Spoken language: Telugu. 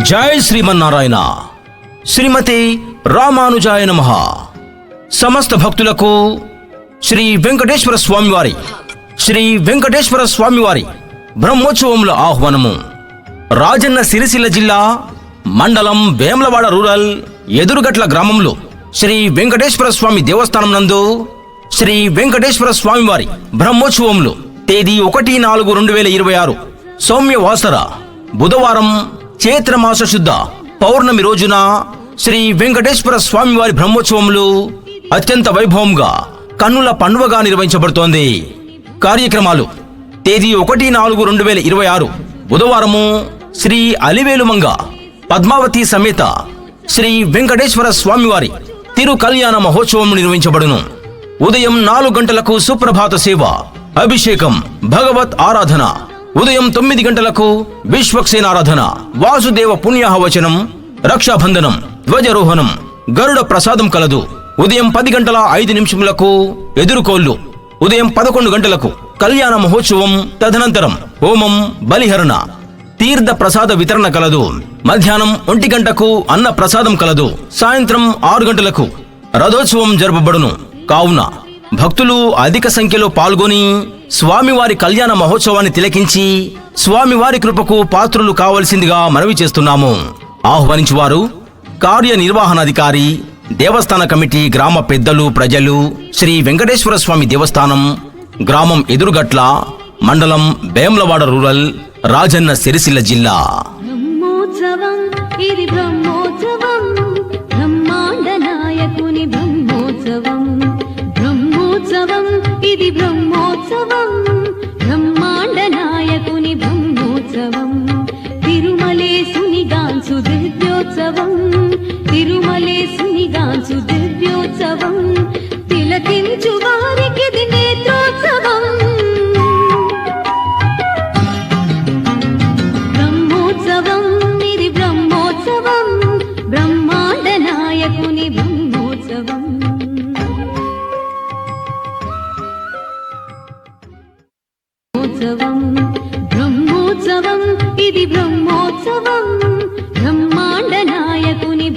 జై శ్రీమన్నారాయణ. శ్రీమతి రామానుజాయ నమః. సమస్త భక్తులకు శ్రీ వెంకటేశ్వర స్వామివారి బ్రహ్మోత్సవముల ఆహ్వానము. రాజన్న సిరిసిల్ల జిల్లా మండలం వేములవాడ రూరల్ ఎదురుగట్ల గ్రామంలో శ్రీ వెంకటేశ్వర స్వామి దేవస్థానం నందు శ్రీ వెంకటేశ్వర స్వామివారి బ్రహ్మోత్సవములు తేదీ 1/4/2026 సౌమ్యవాసర బుధవారం చైత్రమాస శుద్ధ పౌర్ణమి రోజున శ్రీ వెంకటేశ్వర స్వామివారి బ్రహ్మోత్సవములు అత్యంత వైభవంగా కన్నుల పండువగా నిర్వహించబడుతోంది. కార్యక్రమాలు తేదీ 1/4/2026 బుధవారము శ్రీ అలివేలుమంగ పద్మావతి సమేత శ్రీ వెంకటేశ్వర స్వామివారి తిరు కళ్యాణ మహోత్సవం నిర్వహించబడును. ఉదయం 4 గంటలకు సుప్రభాత సేవ, అభిషేకం, భగవత్ ఆరాధన. ఉదయం 9 గంటలకు విశ్వక్సేనారాధన, వాసుదేవ పుణ్యాహవచనం, రక్షాబంధనం, ధ్వజారోహణం, గరుడ ప్రసాదం కలదు. ఉదయం 10:05 ఎదురుకోళ్లు. ఉదయం 11 గంటలకు కళ్యాణ మహోత్సవం. తదనంతరం హోమం, బలిహరణ, తీర్థ ప్రసాద వితరణ కలదు. మధ్యాహ్నం 1 గంటకు అన్న ప్రసాదం కలదు. సాయంత్రం 6 గంటలకు రథోత్సవం జరపబడును. కావున భక్తులు అధిక సంఖ్యలో పాల్గొని స్వామివారి కళ్యాణ మహోత్సవాన్ని తిలకించి స్వామివారి కృపకు పాత్రులు కావలసిందిగా మనవి చేస్తున్నాము. ఆహ్వానించువారు కార్యనిర్వహణాధికారి, దేవస్థాన కమిటీ, గ్రామ పెద్దలు, ప్రజలు. శ్రీ వెంకటేశ్వర స్వామి దేవస్థానం, గ్రామం ఎదురుగట్ల, మండలం వేములవాడ రూరల్, రాజన్న సిరిసిల్ల జిల్లా. బ్రహ్మోత్సవం ఇది బ్రహ్మోత్సవం, బ్రహ్మాండ నాయకుని బ్రహ్మోత్సవం. బ్రహ్మోత్సవం ఇది బ్రహ్మోత్సవం, బ్రహ్మాండ నాయకుని బ్రహ్మోత్సవం. తిరుమలేశుని గాంచు దివ్యోత్సవం, తిరుమలేశుని గాంచు దివ్యోత్సవం. తిలకించు వారికి నేత్రోత్సవం. బ్రహ్మోత్సవం ఇది బ్రహ్మోత్సవం, బ్రహ్మాండ నాయకుని బ్రహ్మోత్సవం. బ్రహ్మోత్సవం ఇది బ్రహ్మోత్సవం, బ్రహ్మాండ నాయకుని